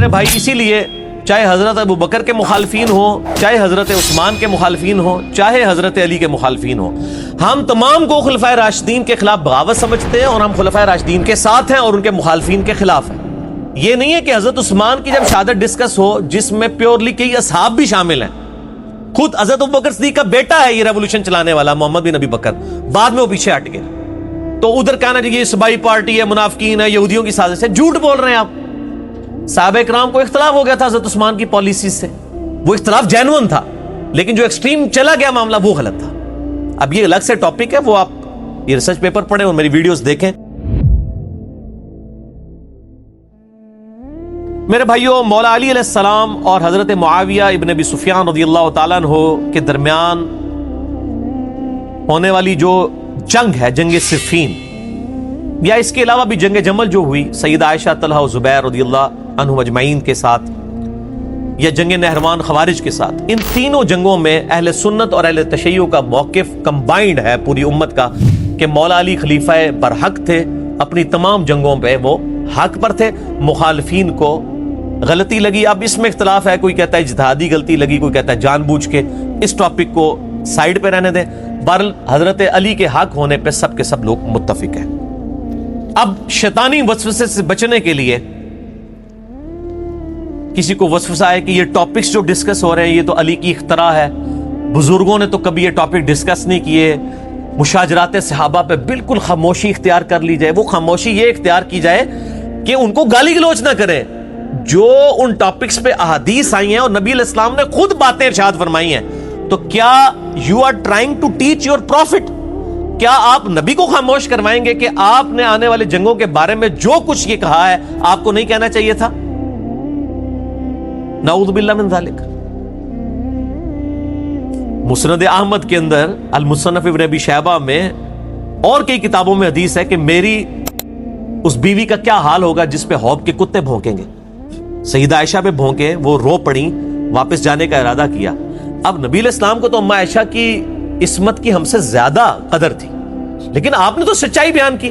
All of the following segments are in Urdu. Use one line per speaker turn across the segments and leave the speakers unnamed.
میرے بھائی اسی لیے چاہے حضرت ابو بکر کے مخالفین ہوں، چاہے حضرت عثمان کے مخالفین ہوں، چاہے حضرت علی کے مخالفین ہوں، ہم تمام کو خلفائے راشدین کے خلاف بغاوت سمجھتے ہیں اور ہم خلفائے راشدین کے ساتھ ہیں اور ان کے مخالفین کے خلاف ہیں۔ یہ نہیں ہے کہ حضرت عثمان کی جب شہادت ڈسکس ہو جس میں پیورلی کئی اصحاب بھی شامل ہیں، خود حضرت ابوبکر صدیق کا بیٹا ہے یہ ریولوشن چلانے والا محمد بن ابی بکر، بعد میں وہ پیچھے ہٹ گیا، تو ادھر کہنا یہ صبائی پارٹی ہے، منافقین ہے، یہودیوں کی سازش ہے، جھوٹ بول رہے ہیں آپ۔ صحابہ کرام کو اختلاف ہو گیا تھا حضرت عثمان کی پالیسی سے، وہ اختلاف جینون تھا، لیکن جو ایکسٹریم چلا گیا معاملہ وہ غلط تھا۔ اب یہ الگ سے ٹاپک ہے، وہ آپ یہ ریسرچ پیپر پڑھیں اور میری ویڈیوز دیکھیں۔ میرے بھائیوں، مولا علی علیہ السلام اور حضرت معاویہ ابن ابی سفیان رضی اللہ تعالیٰ عنہ کے درمیان ہونے والی جو جنگ ہے، جنگ صفین، یا اس کے علاوہ بھی جنگ جمل جو ہوئی سیدہ عائشہ، طلحہ و زبیر رضی اللہ عنہم اجمعین کے ساتھ، یا جنگ نہروان خوارج کے ساتھ، ان تینوں جنگوں میں اہل سنت اور اہل تشیع کا موقف کمبائنڈ ہے پوری امت کا کہ مولا علی خلیفہ برحق تھے، اپنی تمام جنگوں پہ وہ حق پر تھے، مخالفین کو غلطی لگی۔ اب اس میں اختلاف ہے، کوئی کہتا ہے اجتہادی غلطی لگی، کوئی کہتا ہے جان بوجھ کے، اس ٹاپک کو سائیڈ پہ رہنے دیں۔ بہرحال حضرت علی کے حق ہونے پہ سب کے سب لوگ متفق ہیں۔ اب شیطانی وسوسے سے بچنے کے لیے کسی کو وسوسہ ہے کہ یہ ٹاپکس جو ڈسکس ہو رہے ہیں یہ تو علی کی اختراع ہے، بزرگوں نے تو کبھی یہ ٹاپک ڈسکس نہیں کیے، مشاجرات صحابہ پہ بالکل خاموشی اختیار کر لی جائے۔ وہ خاموشی یہ اختیار کی جائے کہ ان کو گالی گلوچ نہ کریں، جو ان ٹاپکس پہ احادیث آئی ہیں اور نبی علیہ السلام نے خود باتیں ارشاد فرمائی ہیں، تو کیا you are trying to teach your prophet? کیا آپ نبی کو خاموش کروائیں گے کہ آپ نے آنے والے جنگوں کے بارے میں جو کچھ یہ کہا ہے آپ کو نہیں کہنا چاہیے تھا؟ نعوذ باللہ من ذالک۔ مسند احمد کے اندر، المصنف ابن ابی شیبہ میں اور کئی کتابوں میں حدیث ہے کہ میری اس بیوی کا کیا حال ہوگا جس پہ حوض کے کتے بھونکیں گے۔ سیدہ عائشہ پہ بھونکے، وہ رو پڑی، واپس جانے کا ارادہ کیا۔ اب نبی علیہ السلام کو تو اماں عائشہ کی عصمت کی ہم سے زیادہ قدر تھی، لیکن آپ نے تو سچائی بیان کی۔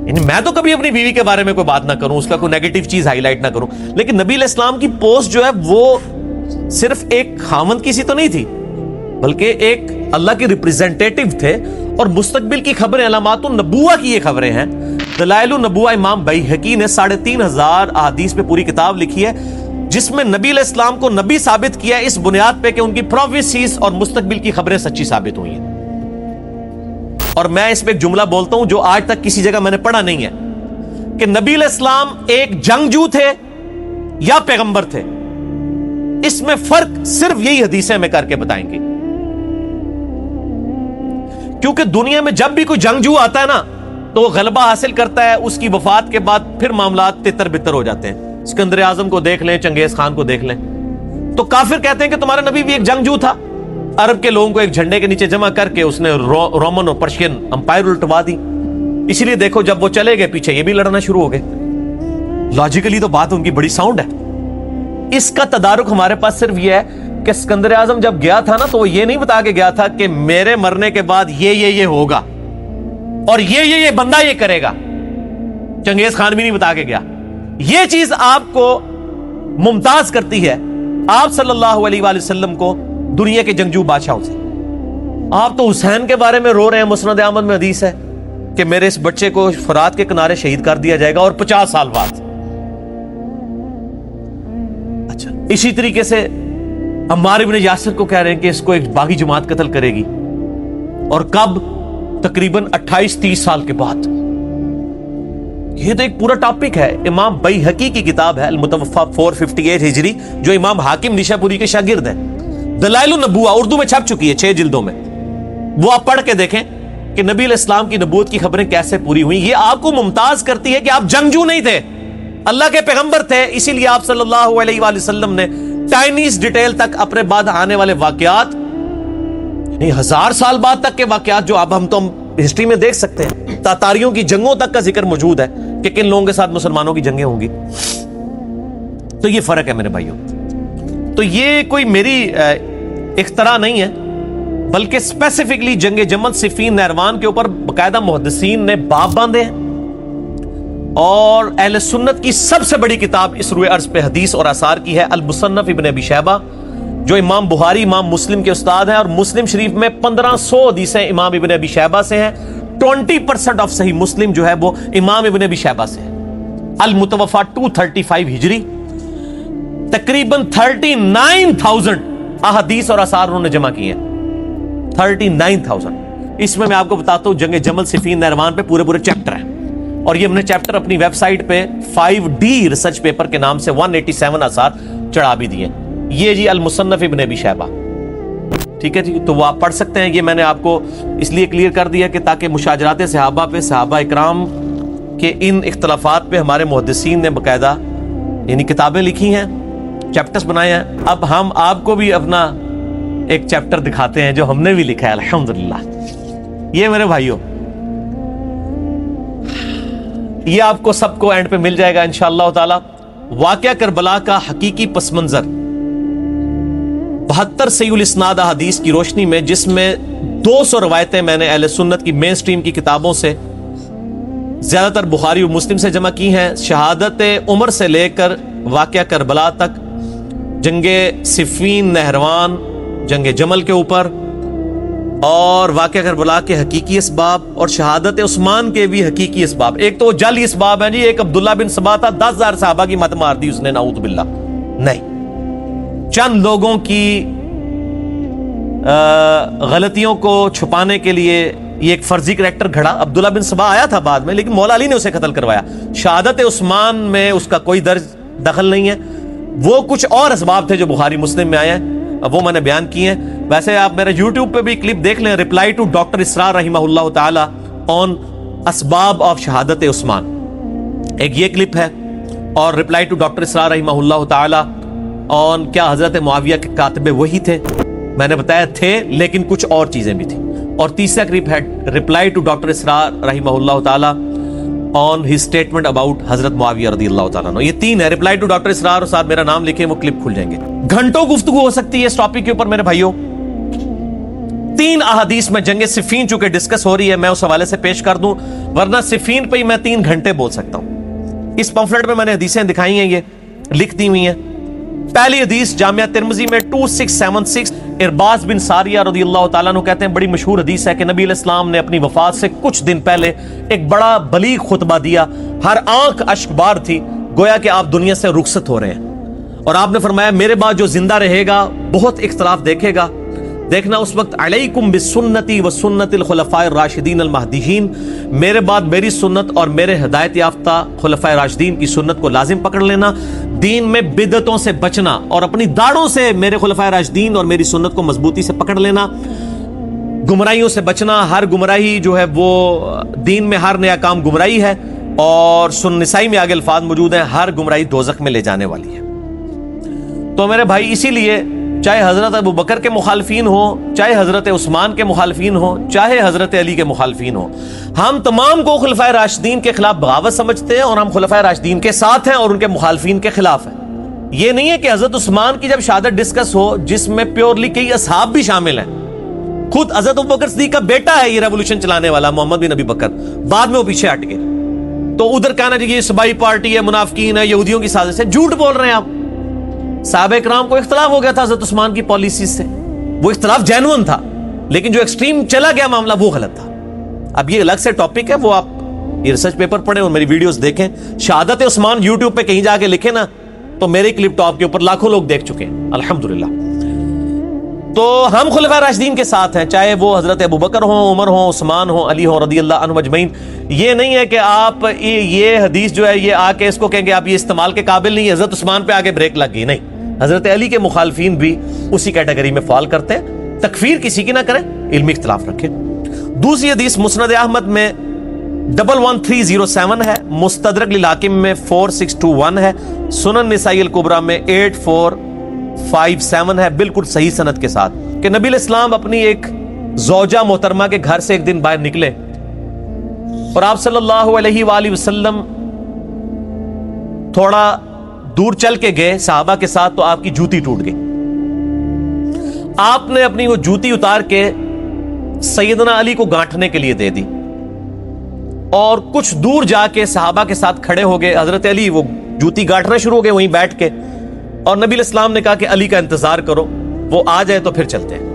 یعنی میں تو کبھی اپنی بیوی کے بارے میں کوئی بات نہ کروں، اس کا کوئی نیگیٹو چیز ہائی لائٹ نہ کروں، لیکن نبی علیہ السلام کی پوسٹ جو ہے وہ صرف ایک خاوند کی سی تو نہیں تھی، بلکہ ایک اللہ کے ریپریزنٹیٹو تھے، اور مستقبل کی خبریں، علامات النبوہ کی یہ خبریں ہیں۔ دلائل النبوہ امام بیہقی نے 3500 احادیث پہ پوری کتاب لکھی ہے، جس میں نبی علیہ السلام کو نبی ثابت کیا ہے اس بنیاد پہ کہ ان کی پروفیسیز اور مستقبل کی خبریں سچی ثابت ہوئی ہیں۔ اور میں اس پہ ایک جملہ بولتا ہوں جو آج تک کسی جگہ میں نے پڑھا نہیں ہے، کہ نبی علیہ السلام ایک جنگجو تھے یا پیغمبر تھے، اس میں فرق صرف یہی حدیثیں میں کر کے بتائیں گے۔ کیونکہ دنیا میں جب بھی کوئی جنگجو آتا ہے نا تو وہ غلبہ حاصل کرتا ہے، اس کی وفات کے بعد پھر معاملات تتر بتر ہو جاتے ہیں۔ سکندر اعظم کو دیکھ لیں، چنگیز خان کو دیکھ لیں، تو کافر کہتے ہیں کہ تمہارا نبی بھی ایک جنگجو تھا، عرب کے لوگوں کو ایک جھنڈے کے نیچے جمع کر کے اس نے رومن اور پرشین امپائر الٹوا دی۔ اسی لیے دیکھو جب وہ چلے گئے پیچھے یہ بھی لڑنا شروع ہو گئے۔ لاجیکلی تو بات ان کی بڑی ساؤنڈ ہے۔ اس کا تدارک ہمارے پاس صرف یہ ہے کہ سکندر اعظم جب گیا تھا نا تو وہ یہ نہیں بتا کے گیا تھا کہ میرے مرنے کے بعد یہ ہوگا اور یہ بندہ یہ کرے گا۔ چنگیز خان بھی نہیں بتا کے گیا۔ یہ چیز آپ کو ممتاز کرتی ہے آپ صلی اللہ علیہ وآلہ وسلم کو دنیا کے جنگجو بادشاہوں سے۔ آپ تو حسین کے بارے میں رو رہے ہیں، مسند احمد میں حدیث ہے کہ میرے اس بچے کو فرات کے کنارے شہید کر دیا جائے گا اور 50 سال بعد۔ اچھا، اسی طریقے سے عمار ابن یاسر کو کہہ رہے ہیں کہ اس کو ایک باغی جماعت قتل کرے گی، اور کب؟ تقریباً 28-30 سال کے بعد۔ یہ تو ایک پورا ٹاپک ہے۔ امام بیہقی کی کتاب ہے المتوفا 458 ہجری، جو امام حاکم نیشا پوری کے شاگرد ہیں، دلائل النبوہ اردو میں چھپ چکی ہے 6 جلدوں میں، وہ آپ پڑھ کے دیکھیں کہ نبی علیہ السلام کی نبوت کی خبریں کیسے پوری ہوئی۔ یہ آپ کو ممتاز کرتی ہے کہ آپ جنگجو نہیں تھے، اللہ کے پیغمبر تھے، اسی لیے آپ صلی اللہ علیہ وآلہ وسلم نے ٹائنیز ڈیٹیل تک اپنے بعد آنے والے واقعات، یعنی 1000 سال بعد تک کے واقعات جو اب ہم تو ہسٹری میں دیکھ سکتے ہیں، تاتاریوں کی جنگوں تک کا ذکر موجود ہے کہ کن لوگوں کے ساتھ مسلمانوں کی جنگیں ہوں گی۔ تو یہ فرق ہے میرے بھائیوں۔ تو یہ کوئی میری اختراع نہیں ہے، بلکہ اسپیسیفکلی جنگ جمل، صفین، نہروان کے اوپر باقاعدہ محدثین نے باب باندھے ہیں، اور اہل سنت کی سب سے بڑی کتاب اس روئے عرض پہ حدیث اور آثار کی ہے المصنف ابن ابی شیبہ، جو امام بخاری امام مسلم کے استاد ہیں، اور مسلم شریف میں 1500 حدیثیں امام ابن ابی شیبہ سے ہیں۔ 20% آف صحیح مسلم جو ہے وہ امام ابن ابی شیبہ سے ہے۔ المتوفا 235 ہجری، تقریباً 39,000 احادیث اور آثار انہوں نے جمع کیے ہیں۔ 39,000۔ اس میں آپ کو بتاتا ہوں جنگ جمل، صفین، نہروان پہ پورے چیپٹر ہیں، اور یہ ہم نے چیپٹر اپنی ویب سائٹ پہ 5D ریسرچ پیپر کے نام سے 187 آثار چڑھا بھی دیے۔ یہ جی المصنف ابن ابی شیبہ، ٹھیک ہے جی، تو وہ آپ پڑھ سکتے ہیں۔ یہ میں نے آپ کو اس لیے کلیئر کر دیا کہ تاکہ مشاجرات صحابہ پہ، صحابہ اکرام کے ان اختلافات پہ ہمارے محدثین نے باقاعدہ یعنی کتابیں لکھی ہیں، چیپٹرز بنائے ہیں۔ اب ہم آپ کو بھی اپنا ایک چیپٹر دکھاتے ہیں جو ہم نے بھی لکھا ہے الحمدللہ۔ یہ میرے بھائیوں، یہ آپ کو سب کو اینڈ پہ مل جائے گا انشاءاللہ تعالی۔ واقعہ کربلا کا حقیقی پس منظر 72 صحیح الاسناد احادیث کی روشنی میں، جس میں 200 روایتیں میں نے اہل سنت کی مین سٹریم کی کتابوں سے، زیادہ تر بخاری و مسلم سے جمع کی ہیں۔ شہادت عمر سے لے کر واقعہ کربلا تک، جنگ صفین، نہروان، جنگ جمل کے اوپر، اور واقعہ کربلا کے حقیقی اسباب، اور شہادت عثمان کے بھی حقیقی اسباب۔ ایک تو جعلی اسباب ہیں جی، ایک عبداللہ بن سبا تھا، 10,000 صحابہ کی مت مار دی اس نے، نعوذ باللہ۔ نہیں، چند لوگوں کی غلطیوں کو چھپانے کے لیے یہ ایک فرضی کریکٹر گھڑا۔ عبداللہ بن سبا آیا تھا بعد میں، لیکن مولا علی نے اسے قتل کروایا۔ شہادت عثمان میں اس کا کوئی دخل نہیں ہے، وہ کچھ اور اسباب تھے جو بخاری مسلم میں آئے ہیں، وہ میں نے بیان کیے ہیں۔ ویسے آپ میرے یوٹیوب پہ بھی کلپ دیکھ لیں، ریپلائی ٹو ڈاکٹر اسرار رحمہ اللہ تعالی آن اسباب آف شہادت عثمان، ایک یہ کلپ ہے، اور ریپلائی ٹو ڈاکٹر اسرار رحمہ اللہ تعالی آن کیا حضرت معاویہ کے کاتب وہی تھے، میں نے بتایا تھے لیکن کچھ اور چیزیں بھی تھیں۔ اور تیسرا کلپ ہے ریپلائی ٹو ڈاکٹر اسرار رحمہ اللہ تعالی آن ہز اسٹیٹمنٹ اباؤٹ حضرت معاویہ رضی اللہ تعالیٰ عنہ۔ یہ تین ہے، ریپلائی ٹو ڈاکٹر اسرار، اور ساتھ میرا نام لکھیں، وہ کلپ کھل جائیں گے۔ گھنٹوں گفتگو ہو سکتی ہے اس ٹاپک کے اوپر میرے بھائیوں۔ 3 احادیث میں جنگ صفین چونکہ ڈسکس ہو رہی ہے، میں اس حوالے سے پیش کر دوں، ورنہ صفین پہ ہی میں 3 گھنٹے بول سکتا ہوں۔ اس پمفلٹ میں نے حدیثیں دکھائی ہیں، یہ لکھ دی ہوئی ہیں۔ پہلی حدیث جامعہ ترمذی میں 2676، ارباز بن ساریہ رضی اللہ تعالیٰ عنہ کہتے ہیں، بڑی مشہور حدیث ہے کہ نبی علیہ السلام نے اپنی وفات سے کچھ دن پہلے ایک بڑا بلیغ خطبہ دیا، ہر آنکھ اشک بار تھی، گویا کہ آپ دنیا سے رخصت ہو رہے ہیں، اور آپ نے فرمایا میرے بعد جو زندہ رہے گا بہت اختلاف دیکھے گا، دیکھنا اس وقت علیکم بسنتی و سنت الخلفاء الراشدین المہدیین، میرے بعد میری سنت اور میرے ہدایت یافتہ خلفاء راشدین کی سنت کو لازم پکڑ لینا، دین میں بدعتوں سے بچنا، اور اپنی داڑھوں سے میرے خلفاء راشدین اور میری سنت کو مضبوطی سے پکڑ لینا، گمراہیوں سے بچنا، ہر گمراہی جو ہے وہ دین میں ہر نیا کام گمراہی ہے، اور سن نسائی میں آگے الفاظ موجود ہیں، ہر گمراہی دوزخ میں لے جانے والی ہے۔ تو میرے بھائی اسی لیے چاہے حضرت ابو بکر کے مخالفین ہوں، چاہے حضرت عثمان کے مخالفین ہوں، چاہے حضرت علی کے مخالفین ہوں، ہم تمام کو خلفاء راشدین کے خلاف بغاوت سمجھتے ہیں، اور ہم خلفاء راشدین کے ساتھ ہیں اور ان کے مخالفین کے خلاف ہیں۔ یہ نہیں ہے کہ حضرت عثمان کی جب شہادت ڈسکس ہو جس میں پیورلی کئی اصحاب بھی شامل ہیں، خود حضرت ابو بکر صدیق کا بیٹا ہے یہ ریولوشن چلانے والا محمد بن ابی بکر، بعد میں وہ پیچھے ہٹ گئے، تو ادھر کہنا چاہیے یہ صبائی پارٹی ہے، منافقین ہے، یہودیوں کی سازش ہے، جھوٹ بول رہے ہیں آپ۔ صحابہ کرام کو اختلاف ہو گیا تھا حضرت عثمان کی پالیسی سے، وہ اختلاف جینون تھا، لیکن جو ایکسٹریم چلا گیا معاملہ وہ غلط تھا۔ اب یہ الگ سے ٹاپک ہے، وہ آپ یہ ریسرچ پیپر پڑھیں اور میری ویڈیوز دیکھیں۔ شہادت عثمان یوٹیوب پہ کہیں جا کے لکھیں نا تو میری کلپ ٹاپ کے اوپر لاکھوں لوگ دیکھ چکے ہیں الحمدللہ۔ تو ہم خلفاء راشدین کے ساتھ ہیں، چاہے وہ حضرت ابو بکر ہوں، عمر ہوں، عثمان ہوں، علی ہوں رضی اللہ عنہم اجمعین۔ یہ نہیں ہے کہ آپ یہ حدیث جو ہے یہ آ کے اس کو کہیں گے آپ یہ استعمال کے قابل نہیں، حضرت عثمان پہ آگے بریک لگ گئی، نہیں، حضرت علی کے مخالفین بھی اسی کیٹیگری میں فال کرتے ہیں۔ تکفیر کسی کی نہ کریں، علمی اختلاف رکھیں۔ دوسری حدیث مسند احمد میں 11307 ہے، مستدرک للحاکم میں 4621 ہے، سنن نسائی الکبریٰ میں 8457 ہے، بالکل صحیح سند کے ساتھ، کہ نبی علیہ السلام اپنی ایک زوجہ محترمہ کے گھر سے ایک دن باہر نکلے اور آپ صلی اللہ علیہ وآلہ وسلم تھوڑا دور چل کے گئے صحابہ کے ساتھ، تو آپ کی جوتی ٹوٹ گئی۔ آپ نے اپنی وہ جوتی اتار کے سیدنا علی کو گانٹھنے کے لیے دے دی، اور کچھ دور جا کے صحابہ کے ساتھ کھڑے ہو گئے. حضرت علی وہ جوتی گاٹنا شروع ہو گئے وہیں بیٹھ کے, اور نبی علیہ السلام نے کہا کہ علی کا انتظار کرو, وہ آ جائے تو پھر چلتے ہیں,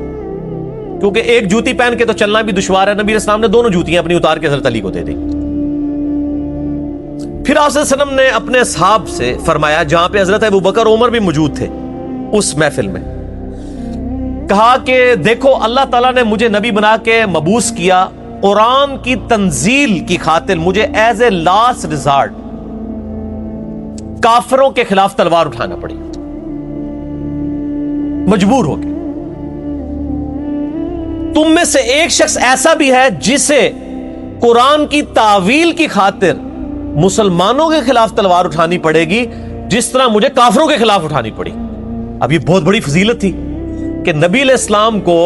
کیونکہ ایک جوتی پہن کے تو چلنا بھی دشوار ہے. نبی علیہ السلام نے دونوں جوتیاں اپنی اتار کے حضرت علی کو دے دی. پھر آپ صلی اللہ علیہ وسلم نے اپنے اصحاب سے فرمایا, جہاں پہ حضرت ابوبکر عمر بھی موجود تھے اس محفل میں, کہا کہ دیکھو اللہ تعالیٰ نے مجھے نبی بنا کے مبعوث کیا, قرآن کی تنزیل کی خاطر مجھے ایز اے لاسٹ ریزارٹ کافروں کے خلاف تلوار اٹھانا پڑی, مجبور ہو گئے. تم میں سے ایک شخص ایسا بھی ہے جسے قرآن کی تعویل کی خاطر مسلمانوں کے خلاف تلوار اٹھانی پڑے گی جس طرح مجھے کافروں کے خلاف اٹھانی پڑی. اب یہ بہت بڑی فضیلت تھی کہ نبی علیہ السلام کو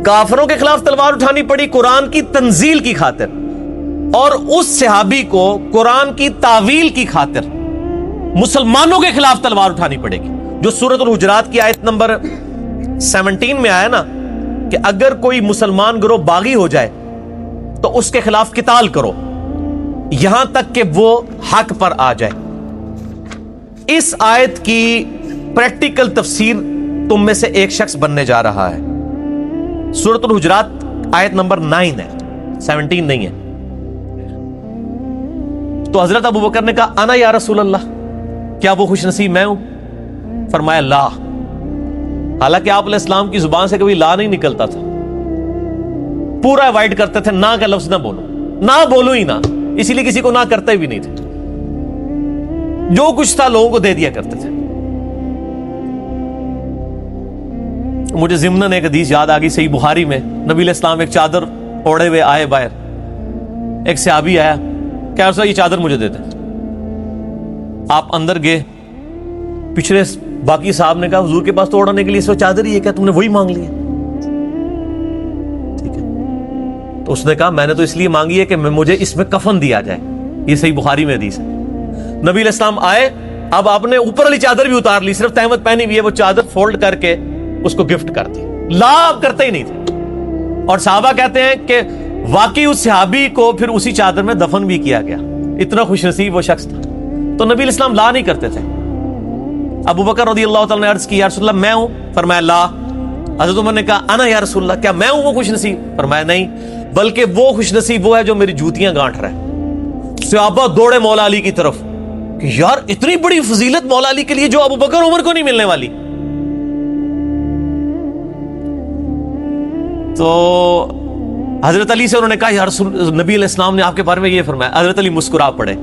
کافروں کے خلاف تلوار اٹھانی پڑی قرآن کی تنزیل کی خاطر, اور اس صحابی کو قرآن کی تعویل کی خاطر مسلمانوں کے خلاف تلوار اٹھانی پڑے گی, جو سورۃ الحجرات کی آیت نمبر 17 میں آیا نا کہ اگر کوئی مسلمان گروہ باغی ہو جائے تو اس کے خلاف قتال کرو یہاں تک کہ وہ حق پر آ جائے. اس آیت کی پریکٹیکل تفسیر تم میں سے ایک شخص بننے جا رہا ہے. سورۃ الحجرات آیت نمبر 9 ہے, 17 نہیں ہے. تو حضرت ابوبکر نے کہا انا یا رسول اللہ, کیا وہ خوش نصیب میں ہوں؟ فرمایا لا. حالانکہ آپ علیہ السلام کی زبان سے کبھی لا نہیں نکلتا تھا, پورا اوائڈ کرتے تھے, نہ کا لفظ نہ بولو, نہ بولو ہی نہ, اسی لیے کسی کو نہ کرتے بھی نہیں تھے, جو کچھ تھا لوگوں کو دے دیا کرتے تھے. مجھے ضمناً ایک حدیث یاد آ گئی صحیح بخاری میں, نبی علیہ السلام ایک چادر اوڑے ہوئے آئے باہر, ایک صحابی آیا کہ رسول اللہ یہ چادر مجھے دے دیں. آپ اندر گئے, پچھلے باقی صاحب نے کہا حضور کے پاس تو اوڑھنے کے لیے اس وقت چادر ہی ہے, کیا تم نے وہی مانگ لی ہے؟ ٹھیک ہے, تو اس نے کہا میں نے تو اس لیے مانگی ہے کہ مجھے اس میں کفن دیا جائے. یہ صحیح بخاری میں حدیث ہے. نبی علیہ السلام آئے, اب آپ نے اوپر والی چادر بھی اتار لی, صرف تہمت پہنی ہوئی ہے, وہ چادر فولڈ کر کے اس کو گفٹ کر دی. لا کرتے ہی نہیں تھے. اور صحابہ کہتے ہیں کہ واقعی اس صحابی کو پھر اسی چادر میں دفن بھی کیا گیا, اتنا خوش نصیب وہ شخص تھا. تو نبی علیہ السلام لا نہیں کرتے تھے. ابوبکر رضی اللہ تعالیٰ نے عرض کی یا رسول اللہ میں ہوں؟ فرمایا لا. حضرت عمر نے کہا انا یا رسول اللہ, کیا میں ہوں وہ خوش نصیب؟ فرمایا نہیں, بلکہ وہ خوش نصیب وہ ہے جو میری جوتیاں گانٹ رہا ہے. صحابہ دوڑے مولا علی کی طرف کہ یار اتنی بڑی فضیلت مولا علی کے لیے جو ابوبکر عمر کو نہیں ملنے والی. تو حضرت علی سے انہوں نے کہا یا رسول, نبی علیہ السلام نے آپ کے بارے میں یہ فرمایا. حضرت علی مسکرا پڑے.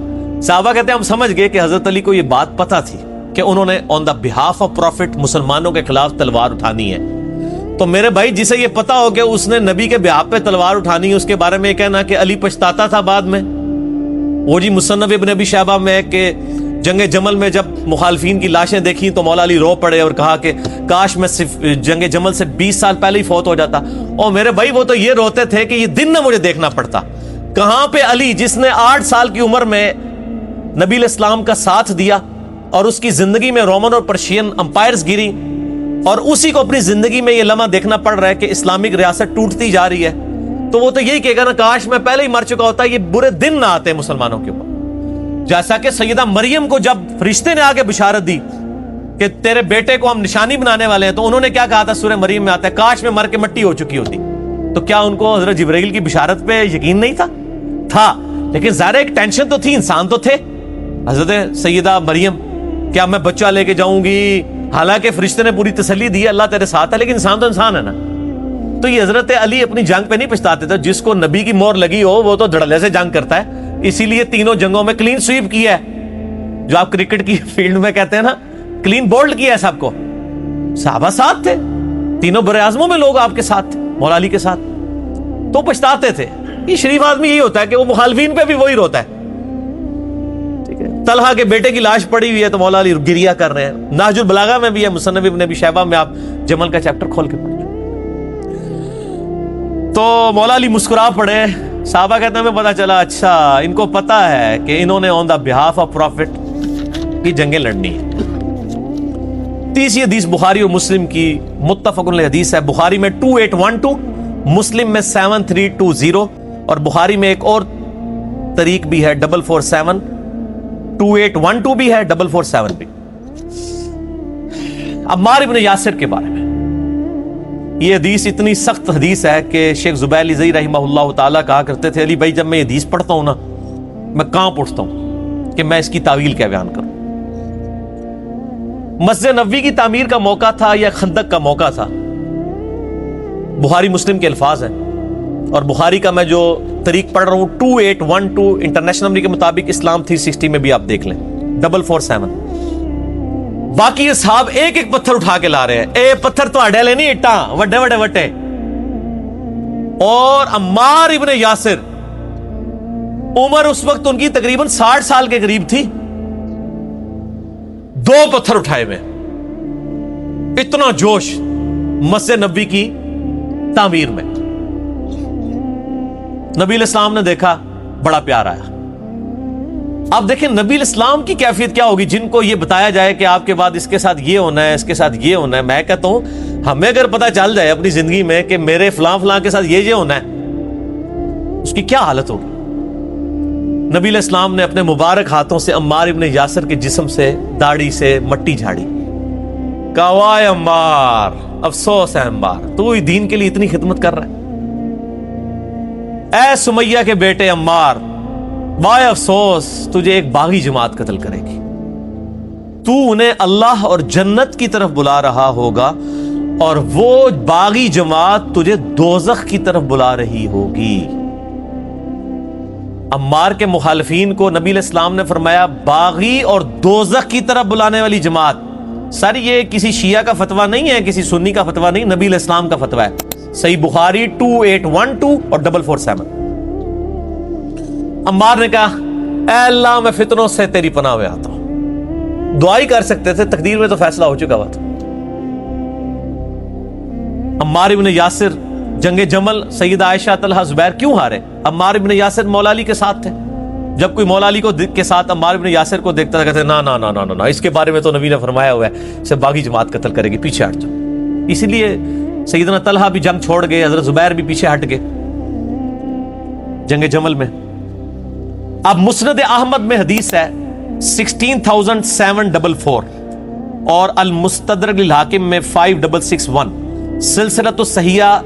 صحابہ کہتے ہیں ہم سمجھ گئے کہ حضرت علی کو یہ بات پتہ تھی کہ انہوں نے آن دا بہاف آف پروفٹ مسلمانوں کے خلاف تلوار اٹھانی ہے. تو میرے بھائی جسے یہ پتا ہو کہ اس نے نبی کے بہاف پہ تلوار اٹھانی ہے, اس کے بارے میں یہ کہنا کہ علی پچھتاتا تھا بعد میں. وہ جی مصنف ابن ابی شیبہ میں کہ جنگ جمل میں جب مخالفین کی لاشیں دیکھی تو مولا علی رو پڑے اور کہا کہ کاش میں صرف جنگ جمل سے 20 سال پہلے ہی فوت ہو جاتا. اور میرے بھائی وہ تو یہ روتے تھے کہ یہ دن نہ مجھے دیکھنا پڑتا. کہاں پہ علی جس نے 8 سال کی عمر میں نبی علیہ السلام کا ساتھ دیا اور اس کی زندگی میں رومن اور پرشین امپائرز گری, اور اسی کو اپنی زندگی میں یہ لمحہ دیکھنا پڑ رہا ہے کہ اسلامک ریاست ٹوٹتی جا رہی ہے. تو وہ تو یہی کہے گا نا کاش میں پہلے ہی مر چکا ہوتا, یہ برے دن نہ آتے مسلمانوں کے اوپر. جیسا کہ سیدہ مریم کو جب فرشتے نے آگے بشارت دی کہ تیرے بیٹے کو ہم نشانی بنانے والے ہیں, تو انہوں نے کیا کہا تھا, سورہ مریم میں آتا ہے کاش میں مر کے مٹی ہو چکی ہوتی. تو کیا ان کو حضرت جبرائیل کی بشارت پہ یقین نہیں تھا, لیکن ظاہر ایک ٹینشن تو تھی, انسان تو تھے. حضرت سیدہ مریم کیا میں بچہ لے کے جاؤں گی, حالانکہ فرشتے نے پوری تسلی دی اللہ تیرے ساتھ ہے, لیکن انسان تو انسان ہے نا. تو یہ حضرت علی اپنی جنگ پہ نہیں پچھتاتے تھے. جس کو نبی کی مور لگی ہو وہ تو دھڑلے سے جنگ کرتا ہے, اسی لیے تینوں جنگوں میں کلین سویپ کیا ہے, جو آپ کرکٹ کی فیلڈ میں کہتے ہیں نا کلین بولڈ کیا ہے سب کو. صحابہ ساتھ تھے, تینوں بر اعظموں میں لوگ آپ کے ساتھ تھے, مولا علی کے ساتھ, تو پچھتاتے تھے. یہ شریف آدمی یہی ہوتا ہے کہ وہ مخالفین پہ بھی وہی روتا ہے. طلحہ کے بیٹے کی لاش پڑی ہوئی ہے تو مولا علی گریا کر رہے ہیں. نہج البلاغہ میں بھی ہے, مصنف ابن ابی شیبہ میں آپ جمل کا چیپٹر کھول کے پڑھیں. تو مولا علی مسکرا پڑے. صحابہ کہتے ہیں ہمیں پتا چلا اچھا ان کو پتا ہے کہ انہوں نے آن دا بہاف آف پروفٹ کی جنگیں لڑنی ہے. تیسری حدیث بخاری اور مسلم کی متفق علیہ حدیث ہے. بخاری میں 2812, مسلم میں 7320, اور بخاری میں ایک اور طریق بھی ہے 447, 2812 بھی ہے 447 بھی. عمار ابن یاسر کے بارے میں یہ حدیث اتنی سخت حدیث ہے کہ شیخ زبیر علی زئی رحمہ اللہ تعالیٰ کہا کرتے تھے علی بھائی جب میں یہ حدیث پڑھتا ہوں نا میں کانپ اٹھتا ہوں کہ میں اس کی تعویل کیا بیان کروں. مسجد نبوی کی تعمیر کا موقع تھا یا خندق کا موقع تھا. بخاری مسلم کے الفاظ ہیں اور بخاری کا میں جو طریق پڑھ رہا ہوں 2812 انٹرنیشنل نمبر کے مطابق اسلام 360 میں بھی آپ دیکھ لیں 447. باقی اصحاب ایک ایک پتھر اٹھا کے لا رہے ہیں. اے پتھر تو اڈے لے نہیں اٹھا وڈے وڈے وٹے. اور عمار ابن یاسر عمر اس وقت ان کی تقریباً 60 سال کے قریب تھی. 2 پتھر اٹھائے ہوئے. اتنا جوش مسجد نبوی کی تعمیر میں. نبی الاسلام نے دیکھا بڑا پیار آیا. اب دیکھیں نبی الاسلام کی کیفیت کیا ہوگی جن کو یہ بتایا جائے کہ آپ کے بعد اس کے ساتھ یہ ہونا ہے اس کے ساتھ یہ ہونا ہے. میں کہتا ہوں ہمیں اگر پتہ چل جائے اپنی زندگی میں کہ میرے فلاں فلاں کے ساتھ یہ ہونا ہے اس کی کیا حالت ہوگی. نبی علیہ السلام نے اپنے مبارک ہاتھوں سے عمار ابن یاسر کے جسم سے داڑھی سے مٹی جھاڑی. کہا وائے عمار افسوس ہے عمار تو ہی دین کے لیے اتنی خدمت کر رہا ہے. اے سمیہ کے بیٹے عمار وائے افسوس تجھے ایک باغی جماعت قتل کرے گی. تو انہیں اللہ اور جنت کی طرف بلا رہا ہوگا اور وہ باغی جماعت تجھے دوزخ کی طرف بلا رہی ہوگی. عمار کے مخالفین کو نبی علیہ السلام نے فرمایا باغی اور دوزخ کی طرف بلانے والی جماعت. سر یہ کسی شیعہ کا فتویٰ نہیں ہے کسی سنی کا فتویٰ نہیں نبی علیہ السلام کا فتویٰ ہے. صحیح بخاری 2812 اور 447. عمار نے کہا اے اللہ میں فتنوں سے تیری پناہ میں آتا ہوں. دعا ہی کر سکتے تھے تقدیر میں تو فیصلہ ہو چکا ہوا تھا. عمار ابن یاسر جنگ جمل سیدہ عائشہ طلحہ زبیر کیوں ہارے؟ عمار ابن یاسر مولا علی کے ساتھ تھے. جب کوئی مولا علی کے ساتھ عمار ابن یاسر کو دیکھتا تھا کہتے نا نا نا نا نا اس کے بارے میں تو نبی نے فرمایا ہوا ہے اسے باغی جماعت قتل کرے گی پیچھے ہٹ جاؤ. اسی لیے سیدنا طلحہ بھی جنگ چھوڑ گئے حضرت زبیر بھی پیچھے ہٹ گئے جنگ جمل میں. اب مسند احمد میں حدیث ہے 16744 اور المستدرک للحاکم میں 5661. سلسلۃ الصحیحہ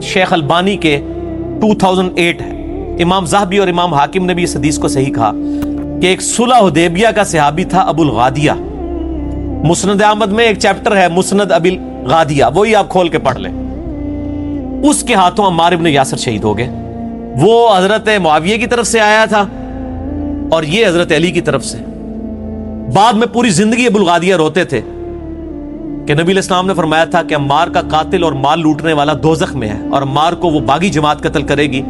شیخ البانی کے 2008 ہے. امام ذہبی اور امام حاکم نے بھی اس حدیث کو صحیح کہا کہ ایک صلح حدیبیہ کا صحابی تھا ابو الغادیہ. مسند احمد میں ایک چیپٹر ہے مسند ابی الغادیہ وہی آپ کھول کے پڑھ لیں. اس کے ہاتھوں عمار ابن یاسر شہید ہو گئے. وہ حضرت معاویہ کی طرف سے آیا تھا اور یہ حضرت علی کی طرف سے. بعد میں پوری زندگی ابو الغادیہ روتے تھے کہ نبی علیہ السلام نے فرمایا تھا کہ عمار کا قاتل اور مال لوٹنے والا دوزخ میں ہے اور عمار کو وہ باغی جماعت قتل کرے گی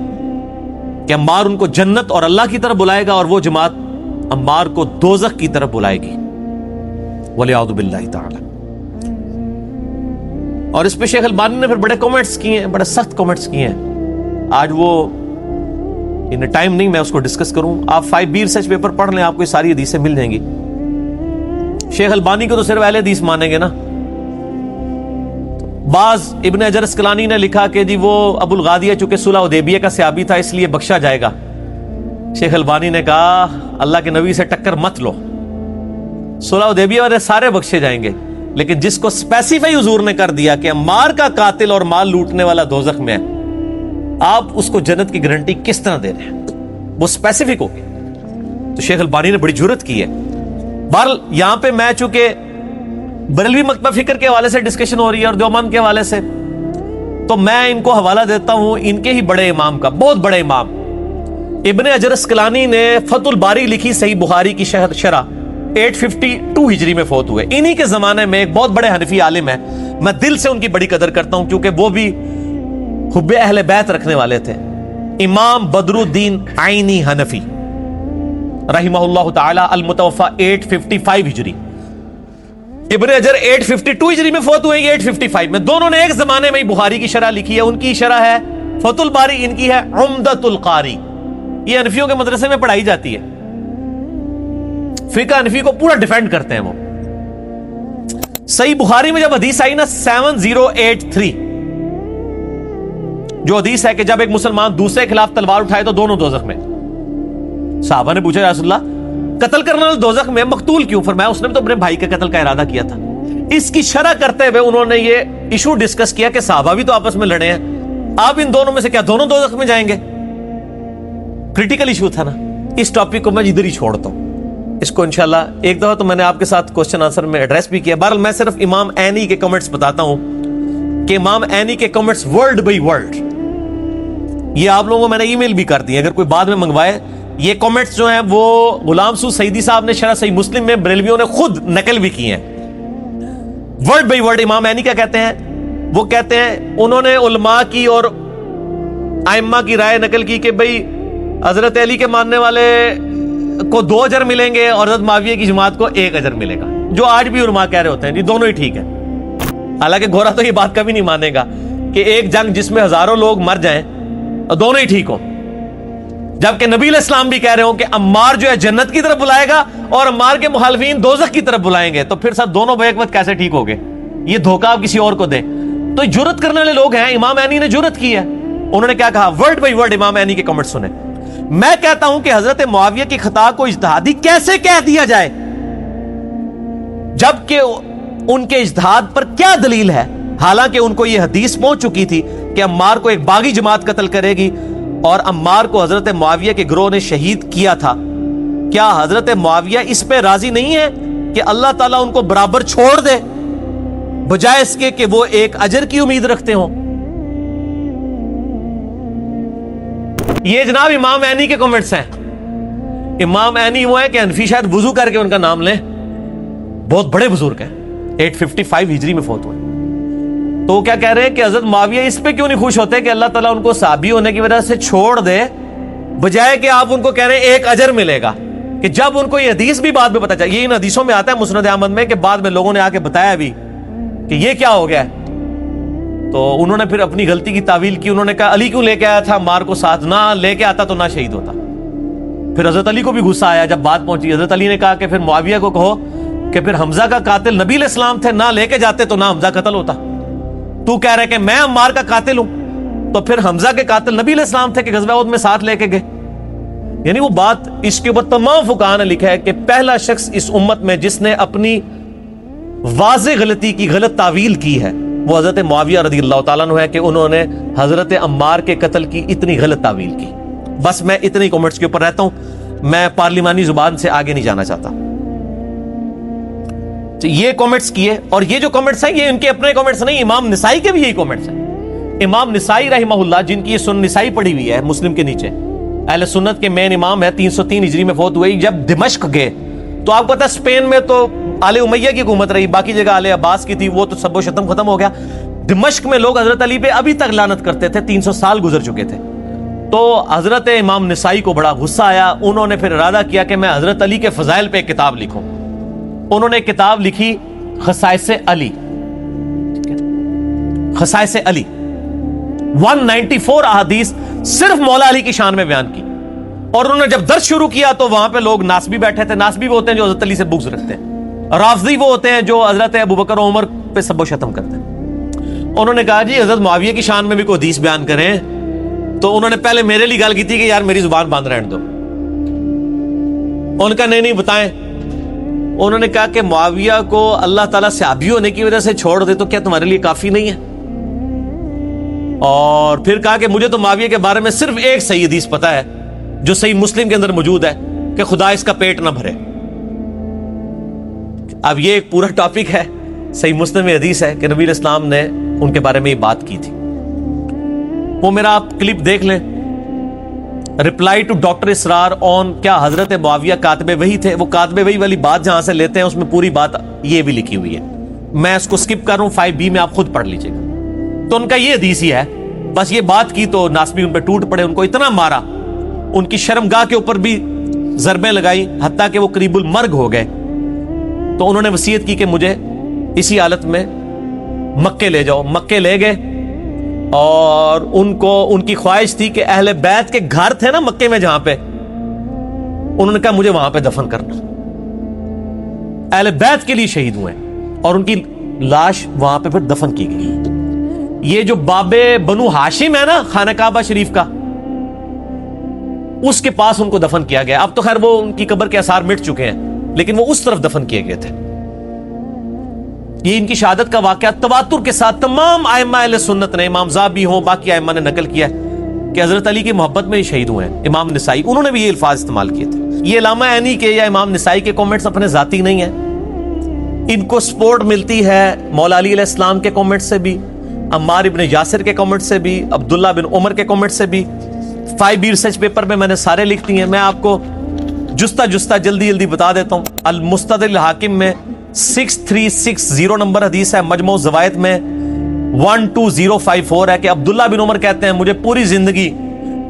کہ عمار ان کو جنت اور اللہ کی طرف بلائے گا اور وہ جماعت عمار کو دوزخ کی طرف بلائے گی وَلِعَوْذُ بِاللَّهِ تعالی. اور اس پہ شیخ البانی نے پھر بڑے کومنٹس کیے ہیں بڑے سخت کومنٹس کیے ہیں. آج وہ ٹائم نہیں میں اس کو ڈسکس کروں. آپ 5B ریسرچ پیپر پڑھ لیں آپ کو یہ ساری حدیثیں مل جائیں گی. شیخ البانی کو تو صرف اہل حدیث مانیں گے نا. بعض ابن حجر اسقلانی نے لکھا کہ جی وہ ابو الغادیہ چونکہ صلح حدیبیہ کا صحابی تھا اس لیے بخشا جائے گا. شیخ البانی نے کہا اللہ کے نبی سے ٹکر مت لو. صلح حدیبیہ والے سارے بخشے جائیں گے لیکن جس کو اسپیسیفائی حضور نے کر دیا کہ عمار کا قاتل اور مال لوٹنے والا دوزخ میں ہے آپ اس کو جنت کی گارنٹی کس طرح دے رہے ہیں وہ اسپیسیفک ہوگی. تو شیخ البانی نے بڑی جرت کی ہے. بہرحال یہاں پہ میں چونکہ بریلوی مکتبہ فکر کے حوالے سے ڈسکشن ہو رہی ہے اور دیوبند کے حوالے سے تو میں ان کو حوالہ دیتا ہوں ان کے ہی بڑے امام کا بہت بڑے امام ابن حجر اسقلانی نے فتح الباری لکھی صحیح بخاری کی شرح 852 ہجری میں فوت ہوئے. انہی کے زمانے میں ایک بہت بڑے حنفی عالم ہیں میں دل سے ان کی بڑی قدر کرتا ہوں کیونکہ وہ بھی حب اہل بیت رکھنے والے تھے. امام بدر الدین عینی حنفی رحمہ اللہ تعالی المتوفى 855 ہجری. ابن حجر 852 ہجری میں فوت ہوئے 855 میں. دونوں نے ایک زمانے میں بخاری کی شرح لکھی ہے. ان کی شرح ہے فتح الباری ان کی ہے عمدۃ القاری. یہ حنفیوں کے مدرسے میں پڑھائی جاتی ہے. فقہ حنفی کو پورا ڈیفینڈ کرتے ہیں وہ. صحیح بخاری میں جب حدیث آئی نا 7083 جو حدیث ہے کہ جب ایک مسلمان دوسرے کے خلاف تلوار اٹھائے تو دونوں دوزخ میں. صحابہ نے پوچھا یا رسول اللہ قتل کرنے والا دوزخ میں مقتول کیوں؟ فرمایا اس نے تو اپنے بھائی کے قتل کا ارادہ کیا تھا. اس کی شرح کرتے ہوئے انہوں نے یہ ایشو ڈسکس کیا کہ صحابہ بھی تو آپس میں لڑے ہیں, آپ ان دونوں میں سے کیا دونوں دوزخ میں جائیں گے؟ کریٹیکل ایشو تھا نا. اس ٹاپک کو میں ادھر ہی چھوڑتا ہوں, اس کو انشاءاللہ ایک دفعہ تو میں نے آپ کے ساتھ کوسچن آنسر میں ایڈریس بھی کیا. بہرحال میں صرف امام عینی کے کمنٹس بتاتا ہوں کہ امام عینی کے کمنٹس ورڈ بائی ورڈ یہ آپ لوگوں کو میں نے ای میل بھی کر دی, اگر کوئی بعد میں منگوائے. یہ کمنٹس جو ہیں وہ غلام سو سعیدی صاحب نے شرح صحیح مسلم میں بریلویوں نے خود نقل بھی کی ہیں, ورڈ بائی ورڈ. امام عینی کیا کہتے ہیں؟ وہ کہتے ہیں انہوں نے علماء کی اور ائمہ کی رائے نقل کی کہ بھئی حضرت علی کے ماننے والے کو 2 اجر ملیں گے اور حضرت معاویہ کی جماعت کو 1 اجر ملے گا, جو آج بھی علماء کہہ رہے ہوتے ہیں جی دونوں ہی ٹھیک ہے. حالانکہ گورا تو یہ بات کبھی نہیں مانے گا کہ ایک جنگ جس میں ہزاروں لوگ مر جائیں اور دونوں ہی ٹھیک ہوں, جبکہ نبی علیہ السلام بھی کہہ رہے ہوں کہ عمار جو ہے جنت کی طرف بلائے گا اور عمار کے مخالفین دوزخ کی طرف بلائیں گے, تو پھر سب دونوں بیک وقت کیسے ٹھیک ہو گئے؟ یہ دھوکہ آپ کسی اور کو دیں. تو جرت کرنے والے لوگ ہیں. امام عینی نے جرت کی ہے, انہوں نے کیا کہا؟ ورڈ بائی ورڈ امام عینی کے کمنٹ سنیں. میں کہتا ہوں کہ حضرت معاویہ کی خطا کو اجتہادی کیسے کہہ دیا جائے جبکہ ان کے اجتہاد پر کیا دلیل ہے؟ حالانکہ ان کو یہ حدیث پہنچ چکی تھی کہ عمار کو ایک باغی جماعت قتل کرے گی اور عمار کو حضرت معاویہ کے گروہ نے شہید کیا تھا. کیا حضرت معاویہ اس پہ راضی نہیں ہے کہ اللہ تعالیٰ ان کو برابر چھوڑ دے بجائے اس کے کہ وہ 1 اجر کی امید رکھتے ہوں؟ یہ جناب امام عینی کے کمنٹس ہیں. امام عینی وہ ہے کہ حنفی شاید وضو کر کے ان کا نام لیں, بہت بڑے بزرگ ہیں, 855 ہجری میں فوت ہوئے. تو وہ کیا کہہ رہے ہیں کہ حضرت معاویہ اس پہ کیوں نہیں خوش ہوتے کہ اللہ تعالیٰ ان کو صحابی ہونے کی وجہ سے چھوڑ دے بجائے کہ آپ ان کو کہہ رہے ہیں 1 اجر ملے گا. کہ جب ان کو یہ حدیث بھی بعد میں پتا چلا, یہ ان حدیثوں میں آتا ہے مسند احمد میں کہ بعد میں لوگوں نے آ کے بتایا بھی کہ یہ کیا ہو گیا ہے, تو انہوں نے پھر اپنی غلطی کی تعویل کی. انہوں نے کہا علی کیوں لے کے آیا تھا عمار کو ساتھ, نہ لے کے آتا تو نہ شہید ہوتا. پھر حضرت علی کو بھی غصہ آیا جب بات پہنچی. حضرت علی نے کہا کہ پھر معاویہ کو کہو کہ پھر حمزہ کا قاتل نبی علیہ السلام تھے, نہ لے کے جاتے تو نہ حمزہ قتل ہوتا. تو کہہ رہے کہ میں عمار کا قاتل ہوں, تو پھر حمزہ کے قاتل نبی علیہ السلام تھے کہ غزوہ احد میں ساتھ لے کے گئے. یعنی وہ بات اس کے اوپر تمام فقہاء نے لکھا ہے کہ پہلا شخص اس امت میں جس نے اپنی واضح غلطی کی غلط تعویل کی ہے وہ حضرت معاویہ رضی اللہ تعالیٰ عنہ ہے کہ انہوں نے حضرت عمار کے قتل کی اتنی غلط تعویل کی. بس میں اتنی کمنٹس کے اوپر رہتا ہوں, میں پارلیمانی زبان سے آگے نہیں جانا چاہتا. یہ کمنٹس کیے, اور یہ جو کمنٹس ہیں یہ ان کے اپنے کمنٹس نہیں, امام نسائی کے بھی یہی کمنٹس ہیں. امام نسائی رحمہ اللہ جن کی یہ سنن نسائی پڑھی ہوئی ہے مسلم کے نیچے, اہل سنت کے مین امام ہے, 303 ہجری میں فوت ہوئے. جب دمشق گئے تو آپ کو پتا اسپین میں تو آل امیہ کی حکومت رہی, باقی جگہ آل عباس کی تھی, وہ تو سب و شتم ختم ہو گیا. دمشق میں لوگ حضرت علی پہ ابھی تک لعنت کرتے تھے, 300 سال گزر چکے تھے. تو حضرت امام نسائی کو بڑا غصہ آیا, انہوں نے پھر ارادہ کیا کہ میں حضرت علی کے فضائل پہ ایک کتاب لکھوں. انہوں نے ایک کتاب لکھی خصائص علی, خصائص علی, 194 احادیث صرف مولا علی کی شان میں بیان کی. اور انہوں نے جب درس شروع کیا تو وہاں پہ لوگ ناسبی بیٹھے تھے. ناسبی وہ ہوتے ہیں جو حضرت علی سے بغض رکھتے ہیں, رافضی وہ ہوتے ہیں جو حضرت ابوبکر و عمر پہ سب و شتم کرتے ہیں. انہوں نے کہا جی حضرت معاویہ کی شان میں بھی کوئی حدیث بیان کریں, تو انہوں نے پہلے میرے لیے گل کی تھی کہ یار میری زبان بند رہنے دو. ان کا نہیں بتائیں. انہوں نے کہا کہ معاویہ کو اللہ تعالیٰ صحابی ہونے کی وجہ سے چھوڑ دے تو کیا تمہارے لیے کافی نہیں ہے؟ اور پھر کہا کہ مجھے تو معاویہ کے بارے میں صرف ایک صحیح حدیث پتا ہے جو صحیح مسلم کے اندر موجود ہے کہ خدا اس کا پیٹ نہ بھرے. اب یہ ایک پورا ٹاپک ہے, صحیح مسلم میں حدیث ہے کہ نبی علیہ السلام نے ان کے بارے میں یہ بات کی تھی. وہ میرا آپ کلپ دیکھ لیں, رپلائی ٹو ڈاکٹر اسرار آن کیا حضرت معاویہ کاتب وحی تھے. وہ کاتب وحی والی بات جہاں سے لیتے ہیں اس میں پوری بات یہ بھی لکھی ہوئی ہے. میں اس کو سکپ کر رہا ہوں, 5B میں آپ خود پڑھ لیجئے گا. تو ان کا یہ حدیث ہی ہے. بس یہ بات کی تو ناسبی ان پہ ٹوٹ پڑے, ان کو اتنا مارا, ان کی شرمگاہ کے اوپر بھی ضربیں لگائی, حتیٰ کہ وہ قریب المرگ ہو گئے. تو انہوں نے وصیت کی کہ مجھے اسی حالت میں مکے لے جاؤ. مکے لے گئے, اور ان کی خواہش تھی کہ اہل بیت کے گھر تھے نا مکے میں جہاں پہ, انہوں نے کہا مجھے وہاں پہ دفن کرنا. اہل بیت کے لیے شہید ہوئے اور ان کی لاش وہاں پہ پھر دفن کی گئی. یہ جو باب بنو ہاشم ہے نا خانہ کعبہ شریف کا, اس کے پاس ان کو دفن کیا گیا. اب تو خیر وہ ان کی قبر کے آثار مٹ چکے ہیں, لیکن وہ اس طرف دفن کیے گئے تھے. یہ ان کی شہادت کا واقعہ تواتر کے ساتھ تمام ائمہ اہل سنت نے, امام زابی ہوں باقی ائمہ نے نقل کیا ہے کہ حضرت علی کی محبت میں ہی شہید ہوئے ہیں. امام نسائی انہوں نے بھی یہ الفاظ استعمال کیے تھے. یہ علامہ عینی کے یا امام نسائی کے کامنٹس اپنے ذاتی نہیں ہیں, ان کو سپورٹ ملتی ہے مولا علی علیہ السلام کے کامنٹ سے بھی, عمار ابن یاسر کے کامنٹ سے بھی, عبداللہ بن عمر کے کامنٹ سے بھی. 5 ریسرچ پیپر میں نے سارے لکھ دی ہیں. میں آپ کو جستا جلدی بتا دیتا ہوں. المستدرک الحاکم میں 6360 نمبر حدیث ہے. مجموع الزوائد میں 12054 ہے کہ عبداللہ بن عمر کہتے ہیں مجھے پوری زندگی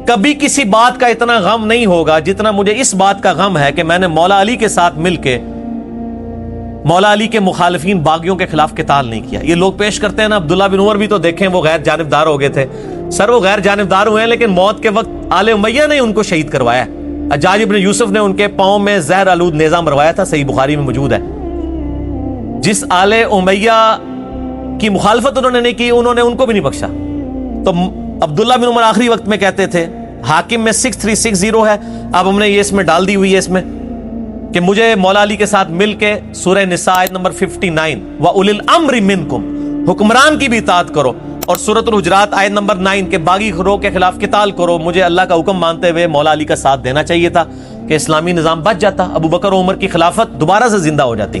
کبھی کسی بات کا اتنا غم نہیں ہوگا جتنا مجھے اس بات کا غم ہے کہ میں نے مولا علی کے ساتھ مل کے مولا علی کے مخالفین باغیوں کے خلاف قتال نہیں کیا. یہ لوگ پیش کرتے ہیں نا, عبداللہ بن عمر بھی تو دیکھیں وہ غیر جانبدار ہو گئے تھے. سر وہ غیر جانبدار ہوئے ہیں لیکن موت کے وقت آل امیہ نے ان کو شہید کروایا. حجاج ابن یوسف نے ان کے پاؤں میں زہر آلود نیزہ مروایا تھا, صحیح بخاری میں موجود ہے. جس آل امیہ کی مخالفت انہوں نے نہیں کی انہوں نے ان کو بھی نہیں بخشا. تو عبداللہ بن عمر آخری وقت میں کہتے تھے, حاکم میں 6360 ہے, اب ہم نے یہ اس میں ڈال دی ہوئی ہے اس میں, کہ مجھے مولا علی کے ساتھ مل کے سورہ نساء آیت نمبر 59 وَأُولِي الْأَمْرِ مِنْكُمْ, حکمران کی بھی اطاعت کرو, اور سورۃ الحجرات آیت نمبر 9 کے باغی گروہ کے خلاف قتال کرو. مجھے اللہ کا حکم مانتے ہوئے مولا علی کا ساتھ دینا چاہیے تھا کہ اسلامی نظام بچ جاتا, ابو بکر و عمر کی خلافت دوبارہ سے زندہ ہو جاتی.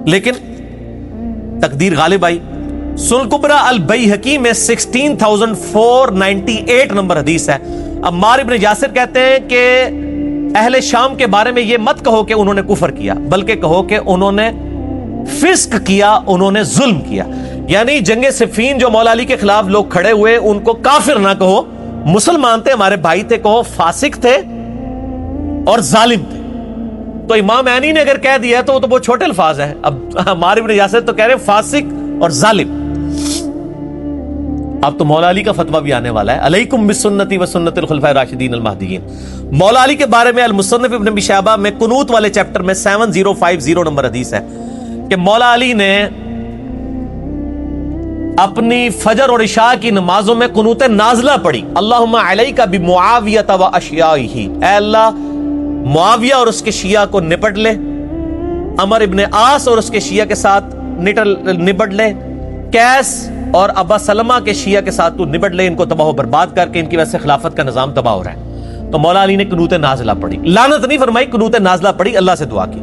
لیکن تقدیر غالب آئی. سنن کبریٰ البیہقی میں 16498 نمبر حدیث ہے. عمار ابن یاسر کہتے ہیں کہ اہل شام کے بارے میں یہ مت کہو کہ انہوں نے کفر کیا, بلکہ کہو کہ انہوں نے فسق کیا, انہوں نے ظلم کیا. یعنی جنگ صفین جو مولا علی کے خلاف لوگ کھڑے ہوئے ان کو کافر نہ کہو, مسلمان تھے, ہمارے بھائی تھے, کہو فاسق تھے اور ظالم تھے. تو امام عینی نے اگر کہہ دیا تو وہ چھوٹے الفاظ ہیں. اب ہمارے ابن یاسر تو کہہ رہے ہیں فاسق اور ظالم. اب تو مولا علی کا فتویٰ بھی آنے والا ہے, علیکم بسنتی و سنت الخلفاء الراشدین المہدیین. مولا علی کے بارے میں المصنف ابن ابی شیبہ میں قنوت والے چیپٹر میں 7050 نمبر حدیث ہے کہ مولا علی نے اپنی فجر اور عشاء کی نمازوں میں قنوت نازلہ پڑھی, اللہم علیک بمعاویہ و اشیائہ, اے اللہ معاویہ اور اس کے شیعہ کو نپٹ لے, عمر ابن عاص اور اس کے شیعہ کے ساتھ نپٹ لے, کیس اور ابا سلمہ کے شیعہ کے ساتھ تو نپٹ لے, ان کو تباہ و برباد کر کے ان کی وجہ سے خلافت کا نظام تباہ ہو رہا ہے. تو مولا علی نے قنوت نازلہ پڑھی, لعنت نہیں فرمائی, قنوت نازلہ پڑھی, اللہ سے دعا کی.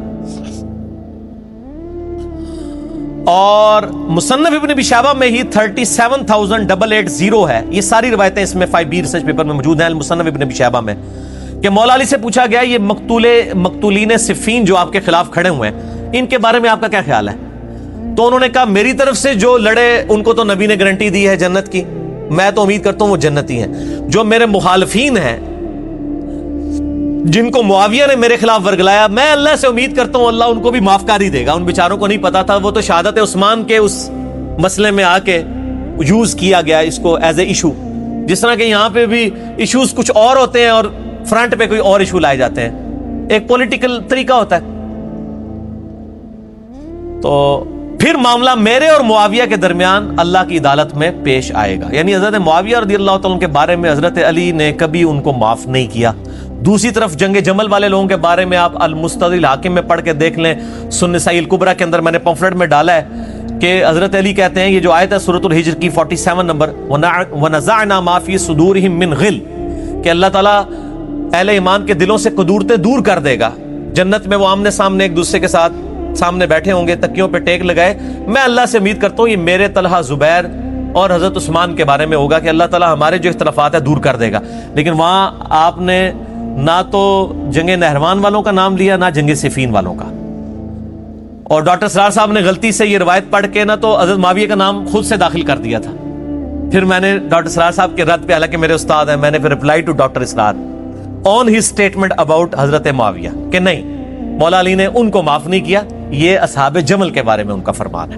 اور مصنف ابن ابی شیبہ میں ہی 37,880 ہے. یہ ساری روایتیں اس میں 5B ریسرچ پیپر میں موجود ہیں المصنف ابن ابی شیبہ میں, کہ مولا علی سے پوچھا گیا یہ مقتولین صفین جو آپ کے خلاف کھڑے ہوئے ہیں ان کے بارے میں آپ کا کیا خیال ہے؟ تو انہوں نے کہا میری طرف سے جو لڑے ان کو تو نبی نے گارنٹی دی ہے جنت کی, میں تو امید کرتا ہوں وہ جنتی ہیں. جو میرے مخالفین ہیں جن کو معاویہ نے میرے خلاف ورگلایا, میں اللہ سے امید کرتا ہوں اللہ ان کو بھی معاف کر ہی دے گا. ان بیچاروں کو نہیں پتا تھا, وہ تو شہادت عثمان کے اس مسئلے میں آ کے یوز کیا گیا اس کو ایز اے ایشو, جس طرح کہ یہاں پہ بھی ایشوز کچھ اور ہوتے ہیں اور فرنٹ پہ کوئی اور ایشو لائے جاتے ہیں, ایک پولیٹیکل طریقہ ہوتا ہے. تو پھر معاملہ میرے اور معاویہ کے درمیان اللہ کی عدالت میں پیش آئے گا. یعنی حضرت معاویہ رضی اللہ تعالیٰ کے بارے میں حضرت علی نے کبھی ان کو معاف نہیں کیا. دوسری طرف جنگ جمل والے لوگوں کے بارے میں آپ المستدرک الحاکم میں پڑھ کے دیکھ لیں, سنن نسائی الکبریٰ کے اندر میں نے پمفلٹ میں ڈالا ہے کہ حضرت علی کہتے ہیں, یہ جو آیت ہے سورۃ الحجر کی 47 نمبر, وَنَزَعْنَا مَا فِي صُدُورِهِم مِّن غِلٍّ, کہ اللہ تعالیٰ اہل ایمان کے دلوں سے قدورتیں دور کر دے گا. جنت میں وہ آمنے سامنے ایک دوسرے کے ساتھ سامنے بیٹھے ہوں گے, تکیوں پہ ٹیک لگائے. میں اللہ سے امید کرتا ہوں یہ میرے طلحہ زبیر اور حضرت عثمان کے بارے میں ہوگا کہ اللہ تعالیٰ ہمارے جو اختلافات ہیں دور کر دے گا. لیکن وہاں آپ نے نہ تو جنگ نہروان والوں کا نام لیا نہ جنگ صفین والوں کا. اور ڈاکٹر اسرار صاحب نے غلطی سے یہ روایت پڑھ کے نہ تو حضرت معاویہ کا نام خود سے داخل کر دیا تھا. پھر میں نے ڈاکٹر اسرار صاحب کے رد پہ, حالانکہ میرے استاد ہیں, میں نے پھر reply to doctor Israr on his statement about حضرت معاویہ کہ نہیں, مولا علی نے ان کو معاف نہیں کیا, یہ اصحاب جمل کے بارے میں ان کا فرمان ہے.